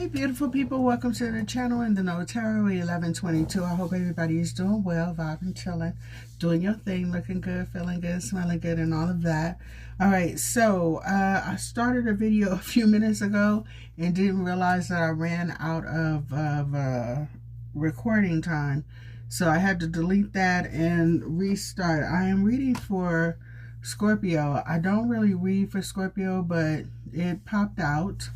Hey beautiful people, welcome to the channel in the No Tarot 1122. I hope everybody is doing well, vibing, chilling, doing your thing, looking good, feeling good, smelling good, and all of that. All right, so I started a video a few minutes ago and didn't realize that I ran out of recording time. So I had to delete that and restart. I am reading for Scorpio. I don't really read for Scorpio, but it popped out.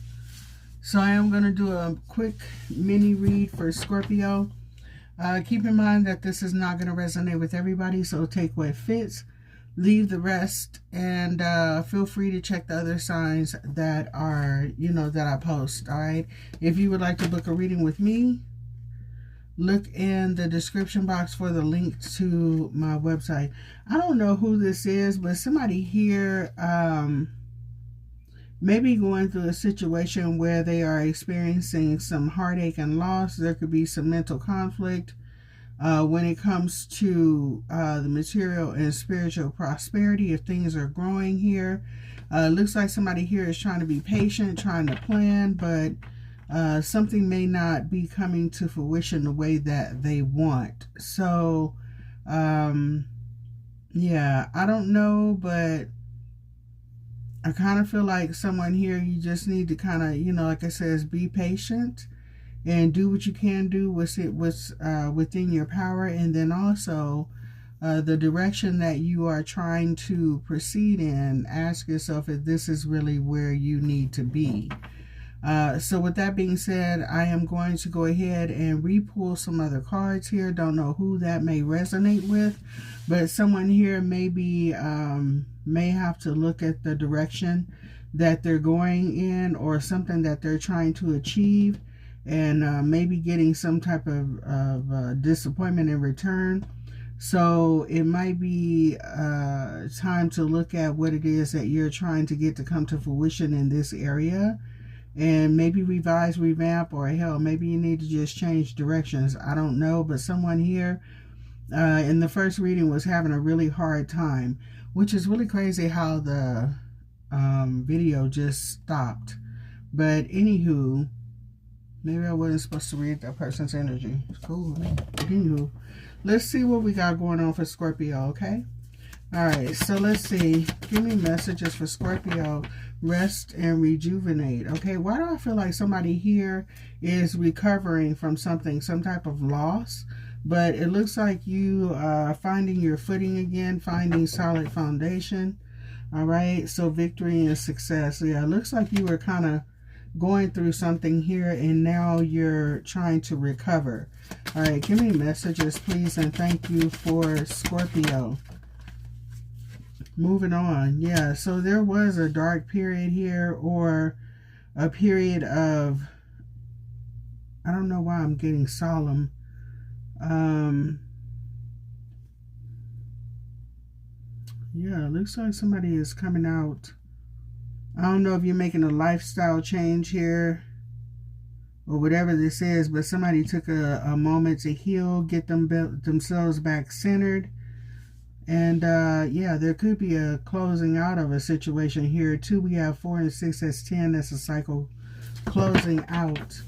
So I am going to do a quick mini read for Scorpio. Keep in mind that this is not going to resonate with everybody, so take what fits, leave the rest, and feel free to check the other signs that are, that I post, all right? If you would like to book a reading with me, look in the description box for the link to my website. I don't know who this is, but somebody here maybe going through a situation where they are experiencing some heartache and loss. There could be some mental conflict when it comes to the material and spiritual prosperity. If things are growing here, looks like somebody here is trying to be patient, trying to plan, but something may not be coming to fruition the way that they want. So yeah, I don't know, but I kind of feel like someone here, you just need to kind of, like I said, be patient and do what you can do what's within your power. And then also the direction that you are trying to proceed in, ask yourself if this is really where you need to be. So with that being said, I am going to go ahead and re-pull some other cards here. Don't know who that may resonate with, but someone here maybe may have to look at the direction that they're going in or something that they're trying to achieve, and maybe getting some type of disappointment in return. So it might be time to look at what it is that you're trying to get to come to fruition in this area, and maybe revise, revamp, or hell, maybe you need to just change directions. I don't know, but someone here in the first reading was having a really hard time, which is really crazy how the video just stopped. But anywho, maybe I wasn't supposed to read that person's energy. It's cool. Anywho, let's see what we got going on for Scorpio, okay? All right, so let's see. Give me messages for Scorpio. Rest and rejuvenate. Okay, why do I feel like somebody here is recovering from something, some type of loss? But it looks like you are finding your footing again, finding solid foundation. All right, so victory and success. Yeah, it looks like you were kind of going through something here and now you're trying to recover. All right, give me messages, please, and thank you for Scorpio. Moving on. Yeah, so there was a dark period here, or a period of, I don't know why I'm getting solemn. Yeah, it looks like somebody is coming out. I don't know if you're making a lifestyle change here or whatever this is, but somebody took a moment to heal, get themselves back centered. And yeah, there could be a closing out of a situation here too. We have 4 and 6, that's 10. That's a cycle closing out.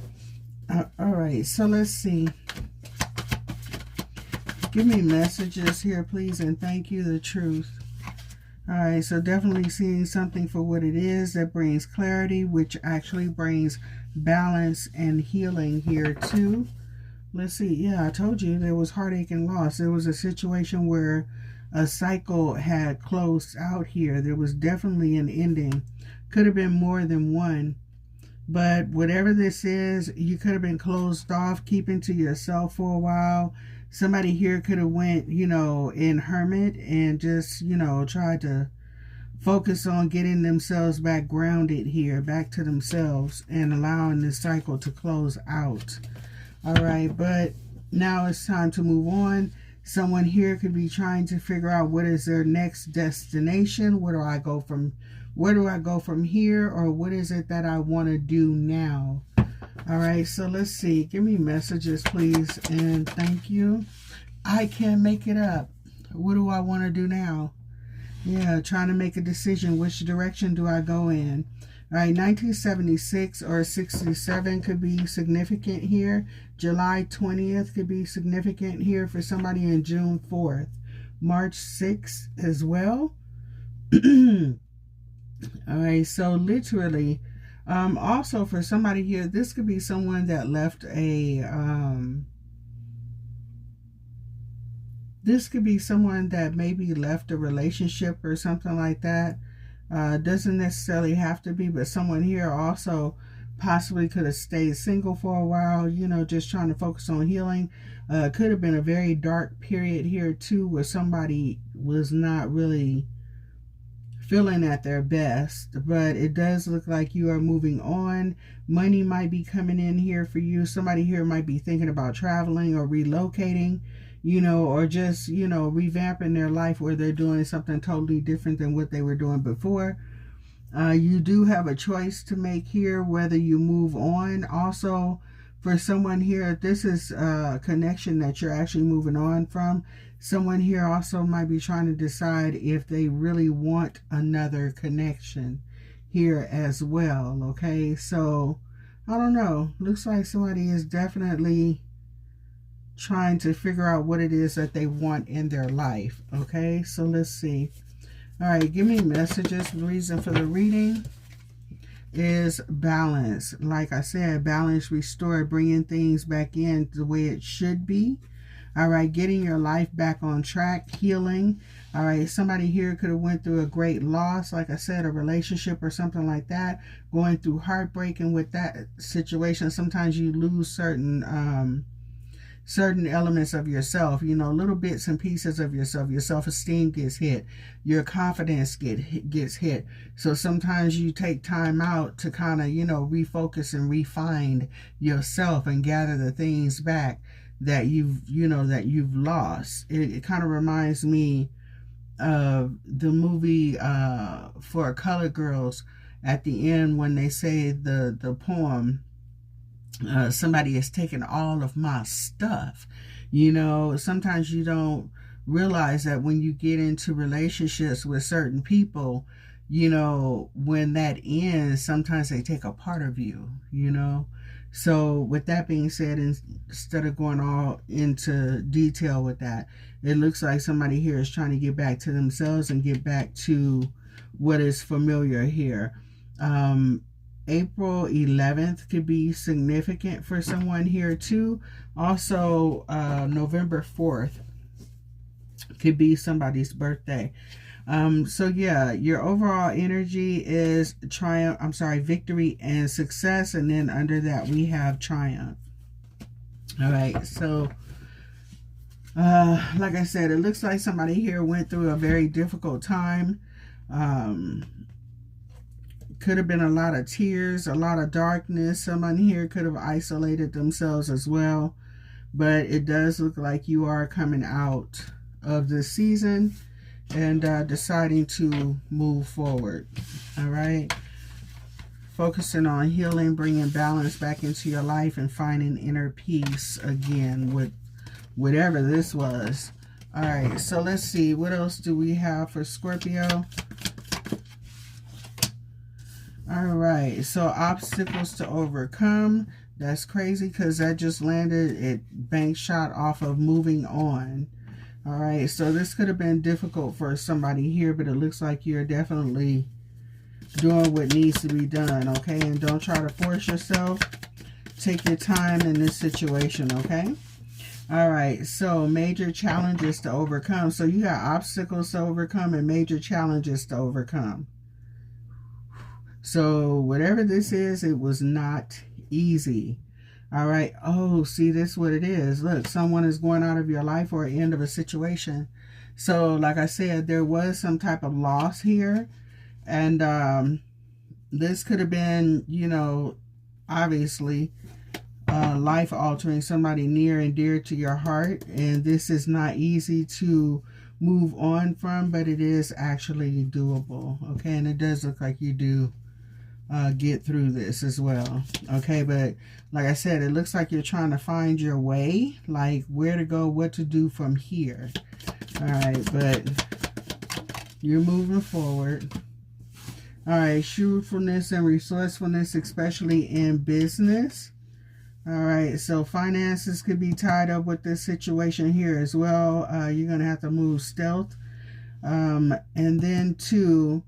All right, so let's see. Give me messages here, please, and thank you, the truth. All right, so definitely seeing something for what it is that brings clarity, which actually brings balance and healing here too. Let's see. Yeah, I told you there was heartache and loss. There was a situation where a cycle had closed out here. There was definitely an ending. Could have been more than one. But whatever this is, you could have been closed off, keeping to yourself for a while. Somebody here could have went, in hermit and just, tried to focus on getting themselves back grounded here, back to themselves, and allowing this cycle to close out. All right, but now it's time to move on. Someone here could be trying to figure out what is their next destination. Where do I go from here, or what is it that I want to do now? All right, so let's see. Give me messages, please, and thank you. I can't make it up. What do I want to do now? Yeah, trying to make a decision. Which direction do I go in? All right, 1976 or 67 could be significant here. July 20th could be significant here for somebody, in June 4th. March 6th as well. All right, so literally, also for somebody here, this could be someone that left a, this could be someone that maybe left a relationship or something like that. Doesn't necessarily have to be, but someone here also possibly could have stayed single for a while, you know, just trying to focus on healing. Could have been a very dark period here too, where somebody was not really feeling at their best, but it does look like you are moving on. Money might be coming in here for you. Somebody here might be thinking about traveling or relocating, you know, or just, you know, revamping their life where they're doing something totally different than what they were doing before. You do have a choice to make here, whether you move on. Also, for someone here, this is a connection that you're actually moving on from. Someone here also might be trying to decide if they really want another connection here as well, okay? So, I don't know. Looks like somebody is definitely trying to figure out what it is that they want in their life, okay? So, let's see. All right, give me messages. The reason for the reading is balance. Like I said, balance, restore, bringing things back in the way it should be. All right, getting your life back on track, healing. All right, somebody here could have went through a great loss, like I said, a relationship or something like that, going through heartbreak. And with that situation, sometimes you lose certain elements of yourself, you know, little bits and pieces of yourself. Your self-esteem gets hit, your confidence gets hit. So sometimes you take time out to kind of, you know, refocus and refine yourself and gather the things back that you've lost. It kind of reminds me of the movie for Colored Girls at the end, when they say the poem, somebody has taken all of my stuff. You know, sometimes you don't realize that when you get into relationships with certain people, you know, when that ends, sometimes they take a part of you, you know. So with that being said, instead of going all into detail with that, it looks like somebody here is trying to get back to themselves and get back to what is familiar here. April 11th could be significant for someone here too. Also, November 4th could be somebody's birthday. So yeah, your overall energy is victory and success. And then under that, we have triumph. All right. So, like I said, it looks like somebody here went through a very difficult time. Could have been a lot of tears, a lot of darkness. Someone here could have isolated themselves as well. But it does look like you are coming out of this season and deciding to move forward. All right. Focusing on healing, bringing balance back into your life, and finding inner peace again with whatever this was. All right. So let's see. What else do we have for Scorpio? All right. So obstacles to overcome. That's crazy because that just landed. It bank shot off of moving on. All right, so this could have been difficult for somebody here, but it looks like you're definitely doing what needs to be done, okay? And don't try to force yourself. Take your time in this situation, okay? All right, so major challenges to overcome. So you got obstacles to overcome and major challenges to overcome. So whatever this is, it was not easy. All right. Oh, see, this is what it is. Look, someone is going out of your life or end of a situation. So, like I said, there was some type of loss here. And this could have been, you know, obviously life-altering, somebody near and dear to your heart. And this is not easy to move on from, but it is actually doable. Okay, and it does look like you do get through this as well. Okay, but like I said, it looks like you're trying to find your way, like where to go, what to do from here. All right, but you're moving forward. All right, shrewdness and resourcefulness, especially in business. All right, so finances could be tied up with this situation here as well. You're going to have to move stealth. And then two,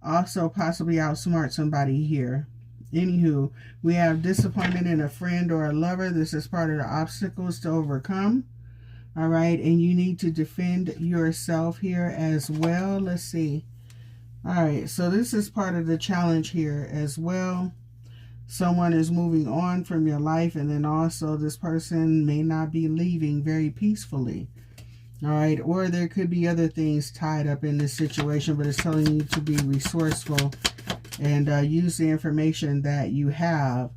also possibly outsmart somebody here. Anywho, we have disappointment in a friend or a lover. This is part of the obstacles to overcome. All right, and you need to defend yourself here as well. Let's see. All right, so this is part of the challenge here as well. Someone is moving on from your life, and then also this person may not be leaving very peacefully. All right, or there could be other things tied up in this situation, but it's telling you to be resourceful and use the information that you have,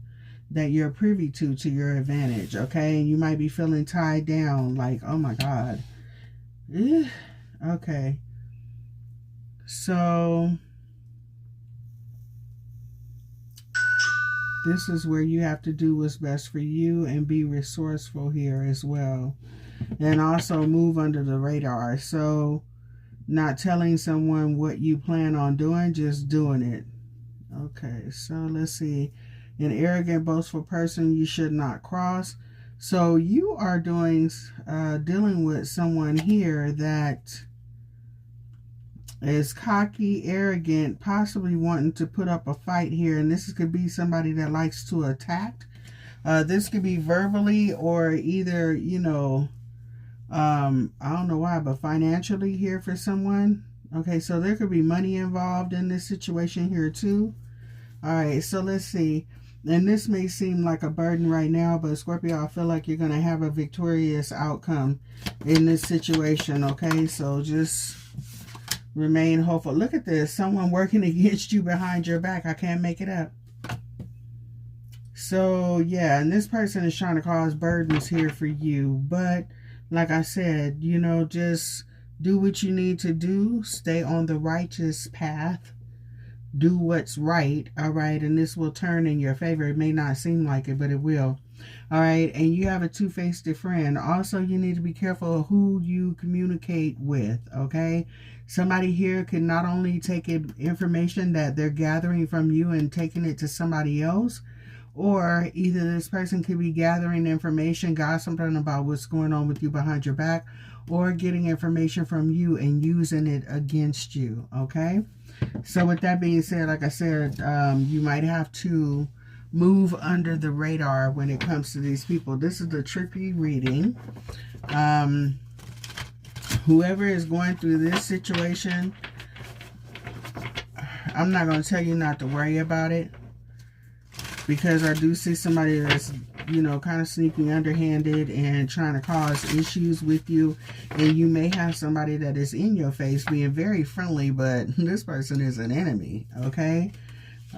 that you're privy to your advantage, okay? And you might be feeling tied down, like, oh my God. Okay. So this is where you have to do what's best for you and be resourceful here as well. And also move under the radar. So not telling someone what you plan on doing, just doing it. Okay, so let's see. An arrogant, boastful person you should not cross. So you are dealing with someone here that is cocky, arrogant, possibly wanting to put up a fight here. And this could be somebody that likes to attack. This could be verbally or either, you know, I don't know why, but financially here for someone. Okay, so there could be money involved in this situation here too. All right, so let's see. And this may seem like a burden right now, but Scorpio, I feel like you're going to have a victorious outcome in this situation, okay? So just remain hopeful. Look at this. Someone working against you behind your back. I can't make it up. So, yeah, and this person is trying to cause burdens here for you. But, like I said, you know, just do what you need to do. Stay on the righteous path. Do what's right, all right? And this will turn in your favor. It may not seem like it, but it will. All right, and you have a two-faced friend. Also, you need to be careful of who you communicate with, okay? Somebody here can not only take information that they're gathering from you and taking it to somebody else, or either this person could be gathering information, gossiping about what's going on with you behind your back, or getting information from you and using it against you, okay? So with that being said, like I said, you might have to move under the radar when it comes to these people. This is the tricky reading. Whoever is going through this situation, I'm not going to tell you not to worry about it, because I do see somebody that's, you know, kind of sneaky, underhanded, and trying to cause issues with you. And you may have somebody that is in your face being very friendly, but this person is an enemy, okay?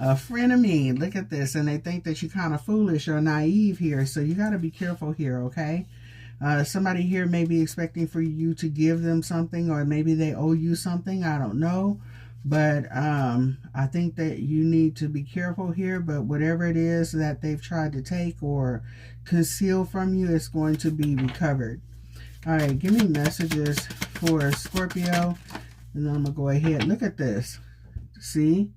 A frenemy. Look at this. And they think that you're kind of foolish or naive here. So you got to be careful here, okay? Somebody here may be expecting for you to give them something, or maybe they owe you something. I don't know. But I think that you need to be careful here. But whatever it is that they've tried to take or conceal from you, it's going to be recovered. All right, give me messages for Scorpio. And then I'm going to go ahead. Look at this. See?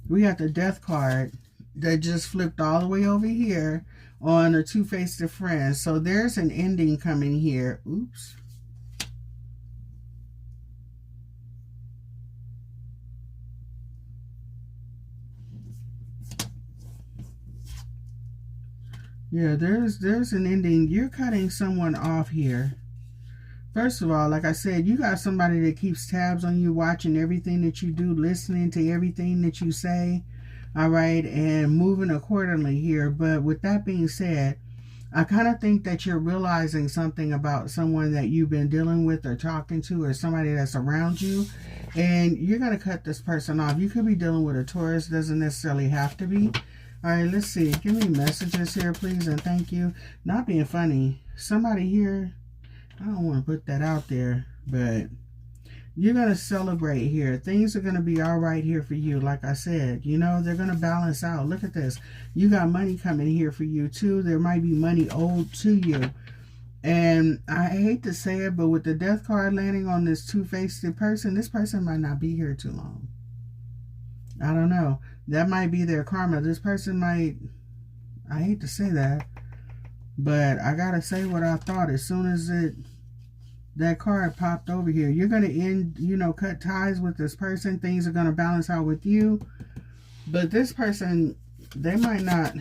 We got the death card that just flipped all the way over here on a two-faced friend. So there's an ending coming here. Oops. Yeah, there's an ending. You're cutting someone off here. First of all, like I said, you got somebody that keeps tabs on you, watching everything that you do, listening to everything that you say, all right, and moving accordingly here. But with that being said, I kind of think that you're realizing something about someone that you've been dealing with or talking to, or somebody that's around you, and you're going to cut this person off. You could be dealing with a Taurus, doesn't necessarily have to be. All right, let's see. Give me messages here, please, and thank you. Not being funny. Somebody here, I don't want to put that out there, but you're going to celebrate here. Things are going to be all right here for you. Like I said, you know, they're going to balance out. Look at this. You got money coming here for you, too. There might be money owed to you. And I hate to say it, but with the death card landing on this two-faced person, this person might not be here too long. I don't know. That might be their karma. This person might, I hate to say that, but I gotta say what I thought as soon as that card popped over here. You're gonna end, cut ties with this person. Things are gonna balance out with you. But this person, they might not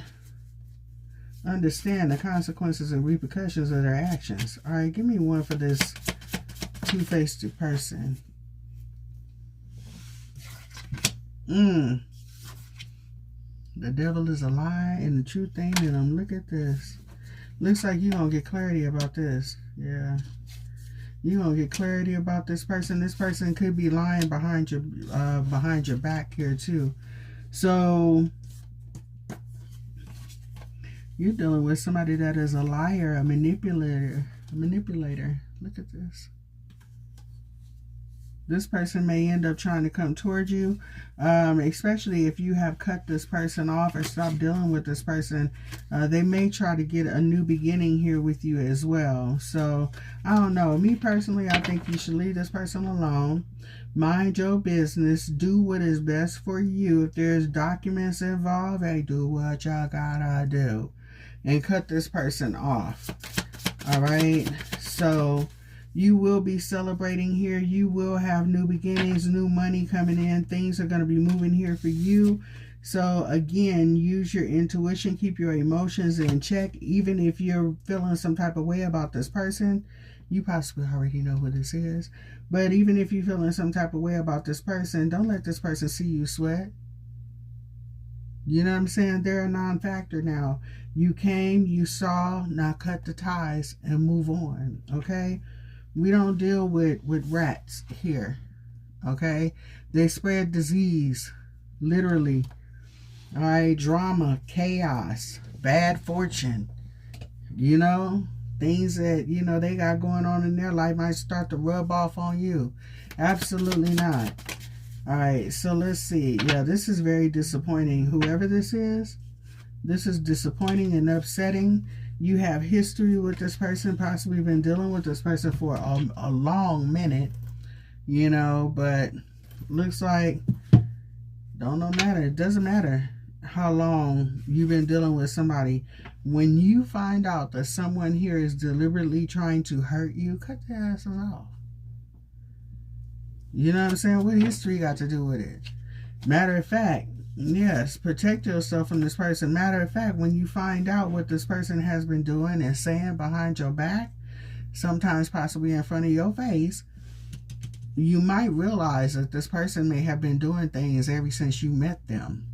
understand the consequences and repercussions of their actions. All right, give me one for this two-faced person. The devil is a lie and the truth ain't in them. Look at this. Looks like you're going to get clarity about this. Yeah. You're going to get clarity about this person. This person could be lying behind your back here too. So you're dealing with somebody that is a liar, a manipulator. Look at this. This person may end up trying to come towards you, especially if you have cut this person off or stopped dealing with this person. They may try to get a new beginning here with you as well. So, I don't know. Me personally, I think you should leave this person alone. Mind your business. Do what is best for you. If there's documents involved, hey, do what y'all gotta do. And cut this person off. All right? So you will be celebrating here. You will have new beginnings, new money coming in. Things are going to be moving here for you. So again, use your intuition. Keep your emotions in check. Even if you're feeling some type of way about this person, you possibly already know who this is. But even if you're feeling some type of way about this person, don't let this person see you sweat. You know what I'm saying? They're a non-factor now. You came, you saw, now cut the ties and move on, okay? We don't deal with rats here, okay? They spread disease, literally. All right, drama, chaos, bad fortune, things that, they got going on in their life might start to rub off on you. Absolutely not. All right, so let's see. Yeah, this is very disappointing. Whoever this is disappointing and upsetting. You have history with this person, possibly been dealing with this person for a long minute, but looks like, it doesn't matter how long you've been dealing with somebody. When you find out that someone here is deliberately trying to hurt you, cut their asses off. You know what I'm saying? What history got to do with it? Matter of fact, yes, protect yourself from this person. Matter of fact, when you find out what this person has been doing and saying behind your back, sometimes possibly in front of your face, you might realize that this person may have been doing things ever since you met them,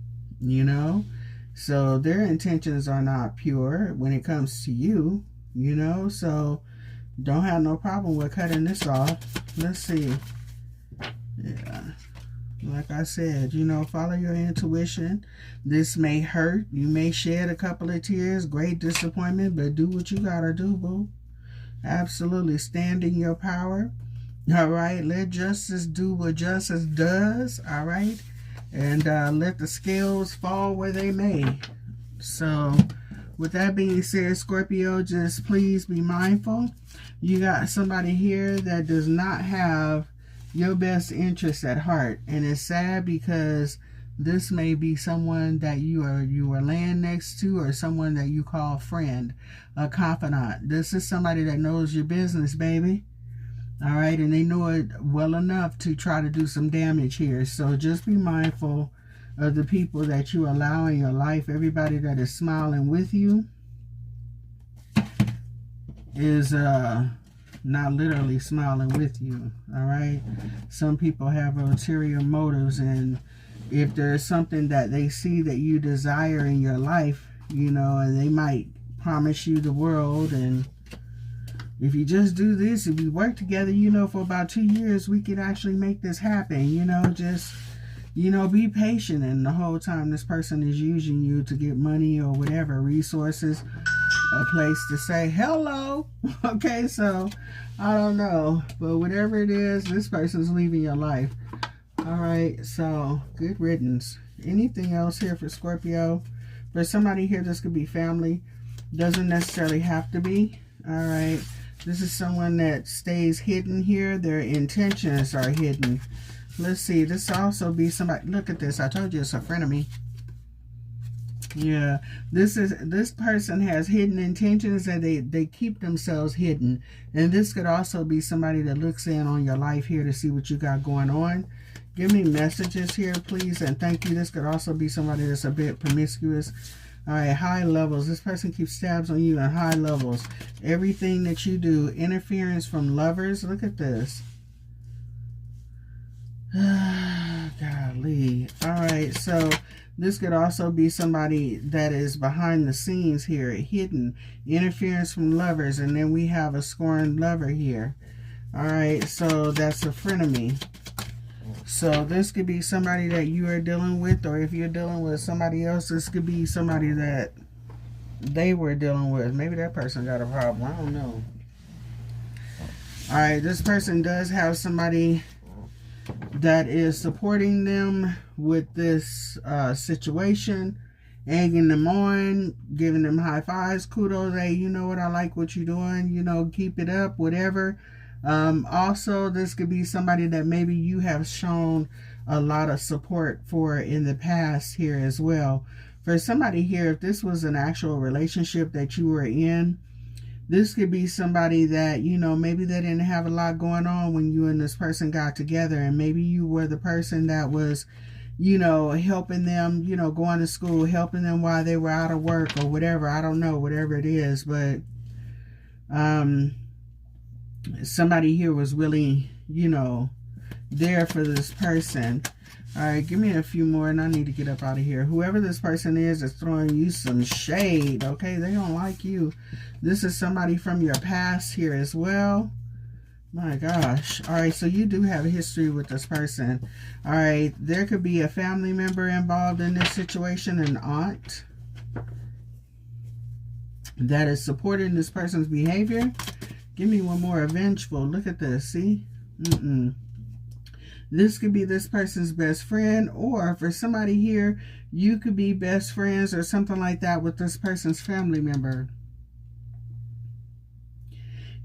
So their intentions are not pure when it comes to you, So don't have no problem with cutting this off. Let's see. Yeah. Like I said, follow your intuition. This may hurt. You may shed a couple of tears. Great disappointment, but do what you gotta do, boo. Absolutely. Stand in your power. All right. Let justice do what justice does. All right. And let the scales fall where they may. So, with that being said, Scorpio, just please be mindful. You got somebody here that does not have your best interest at heart, and it's sad because this may be someone that you are laying next to, or someone that you call friend, a confidant. This is somebody that knows your business, baby. All right, and they know it well enough to try to do some damage here. So just be mindful of the people that you allow in your life. Everybody that is smiling with you is not literally smiling with you. All right, some people have ulterior motives, and if there's something that they see that you desire in your life, and they might promise you the world, and if you just do this, if we work together, for about 2 years, we can actually make this happen. Just be patient, and the whole time this person is using you to get money or whatever, resources, a place to say hello. Okay, so I don't know, but whatever it is, this person's leaving your life. All right, so good riddance. Anything else here for Scorpio? For somebody here, this could be family. Doesn't necessarily have to be. All right, this is someone that stays hidden here. Their intentions are hidden. Let's see. This also be somebody. Look at this. I told you it's a frenemy. Yeah, this person has hidden intentions and they keep themselves hidden. And this could also be somebody that looks in on your life here to see what you got going on. Give me messages here, please, and thank you. This could also be somebody that's a bit promiscuous. All right, high levels. This person keeps tabs on you at high levels. Everything that you do, interference from lovers. Look at this. Golly. All right, so this could also be somebody that is behind the scenes here, hidden, interference from lovers, and then we have a scorned lover here. All right, so that's a frenemy. So this could be somebody that you are dealing with, or if you're dealing with somebody else, this could be somebody that they were dealing with. Maybe that person got a problem. I don't know. All right, this person does have somebody that is supporting them with this situation, egging them on, giving them high fives, kudos. Hey, you know what? I like what you're doing. You know, keep it up, whatever. Also, this could be somebody that maybe you have shown a lot of support for in the past here as well. For somebody here, if this was an actual relationship that you were in, this could be somebody that, you know, maybe they didn't have a lot going on when you and this person got together, and maybe you were the person that was, you know, helping them, you know, going to school, helping them while they were out of work or whatever. I don't know, whatever it is, but somebody here was really, you know, there for this person. All right, give me a few more and I need to get up out of here. Whoever this person is throwing you some shade, okay? They don't like you. This is somebody from your past here as well. My gosh. All right, so you do have a history with this person. All right, there could be a family member involved in this situation, an aunt that is supporting this person's behavior. Give me one more. Vengeful. Look at this. See? This could be this person's best friend, or for somebody here, you could be best friends or something like that with this person's family member.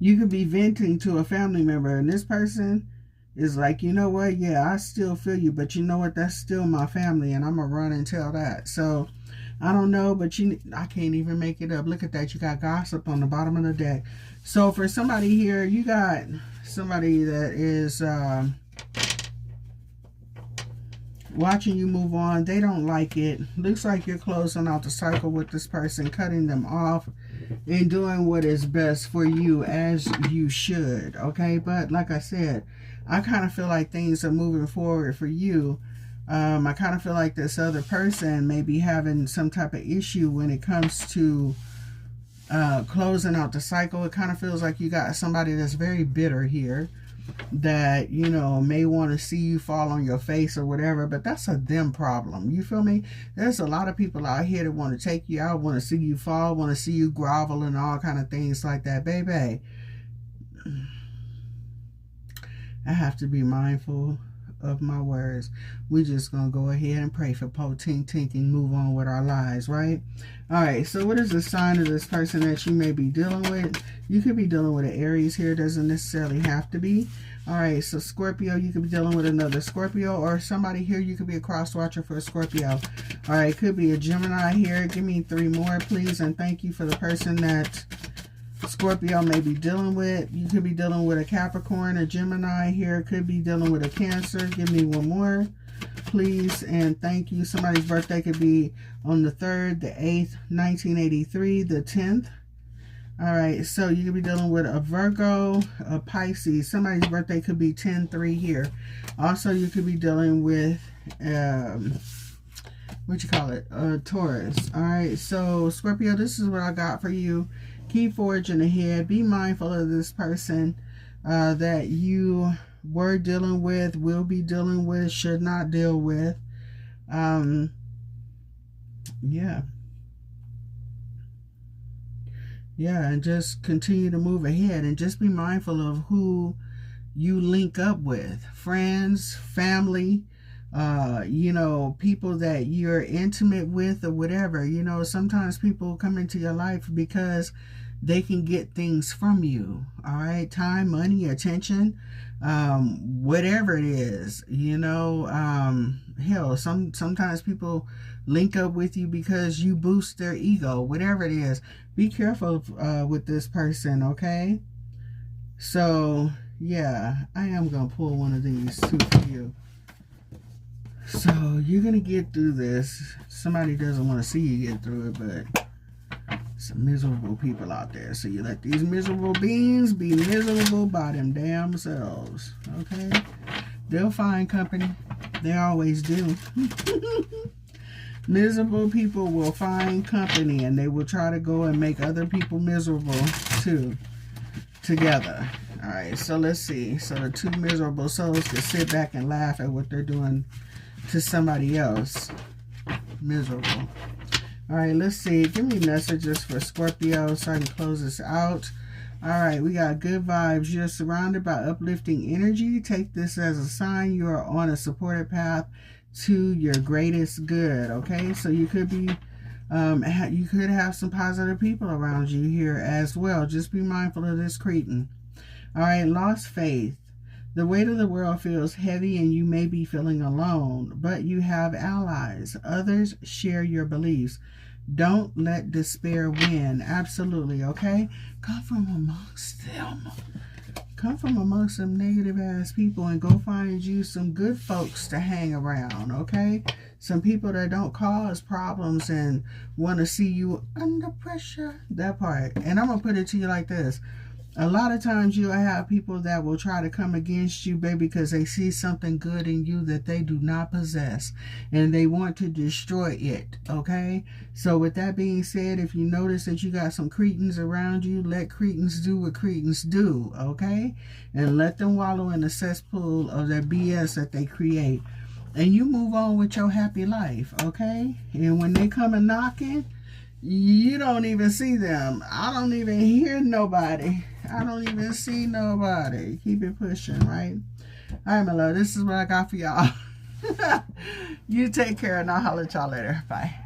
You could be venting to a family member, and this person is like, you know what? Yeah, I still feel you, but you know what? That's still my family, and I'm going to run and tell that. So, I don't know, but I can't even make it up. Look at that. You got gossip on the bottom of the deck. So, for somebody here, you got somebody that is watching you move on. They don't like it. Looks like you're closing out the cycle with this person, cutting them off and doing what is best for you, as you should, okay? But like I said, I kind of feel like things are moving forward for you. I kind of feel like this other person may be having some type of issue when it comes to closing out the cycle. It kind of feels like you got somebody that's very bitter here, that, you know, may want to see you fall on your face or whatever, but that's a them problem. You feel me? There's a lot of people out here that want to take you out, want to see you fall, want to see you grovel and all kind of things like that. Baby, I have to be mindful of my words. We just gonna go ahead and pray for Tink Tink and move on with our lives, right? All right, so what is the sign of this person that you may be dealing with? You could be dealing with an Aries here. Doesn't necessarily have to be. All right, so Scorpio, you could be dealing with another Scorpio, or somebody here, you could be a cross watcher for a Scorpio. All right, could be a Gemini here. Give me 3 more, please, and thank you for the person that Scorpio may be dealing with. You could be dealing with a Capricorn, a Gemini here. Could be dealing with a Cancer. Give me 1 more, please, and thank you. Somebody's birthday could be on the 3rd, the 8th, 1983, the 10th. All right, so you could be dealing with a Virgo, a Pisces. Somebody's birthday could be 10-3 here. Also, you could be dealing with what you call it, Taurus. All right, so Scorpio, this is what I got for you. Keep forging ahead. Be mindful of this person that you were dealing with, will be dealing with, should not deal with. Yeah, and just continue to move ahead, and just be mindful of who you link up with. Friends, family, you know, people that you're intimate with or whatever. You know, sometimes people come into your life because they can get things from you. All right, time, money, attention. whatever it is, you know. Hell, sometimes people link up with you because you boost their ego, whatever it is. Be careful with this person, okay? So yeah, I am gonna pull one of these too for you. So you're gonna get through this. Somebody doesn't want to see you get through it, but some miserable people out there. So you let these miserable beings be miserable by them damn selves. Okay? They'll find company. They always do. Miserable people will find company, and they will try to go and make other people miserable too. Together. Alright, so let's see. So the two miserable souls can sit back and laugh at what they're doing to somebody else. Miserable. Alright, let's see. Give me messages for Scorpio so I can close this out. Alright, we got good vibes. You're surrounded by uplifting energy. Take this as a sign you are on a supported path to your greatest good. Okay, so you could be you could have some positive people around you here as well. Just be mindful of this cretin. Alright, lost faith. The weight of the world feels heavy and you may be feeling alone, but you have allies. Others share your beliefs. Don't let despair win. Absolutely, okay? Come from amongst them. Come from amongst some negative ass people and go find you some good folks to hang around, okay? Some people that don't cause problems and want to see you under pressure. That part. And I'm going to put it to you like this. A lot of times you'll have people that will try to come against you, baby, because they see something good in you that they do not possess. And they want to destroy it, okay? So with that being said, if you notice that you got some cretins around you, let cretins do what cretins do, okay? And let them wallow in the cesspool of their BS that they create. And you move on with your happy life, okay? And when they come and knocking, you don't even see them. I don't even hear nobody. I don't even see nobody. Keep it pushing, right? All right, my love. This is what I got for y'all. You take care, and I'll holler at y'all later. Bye.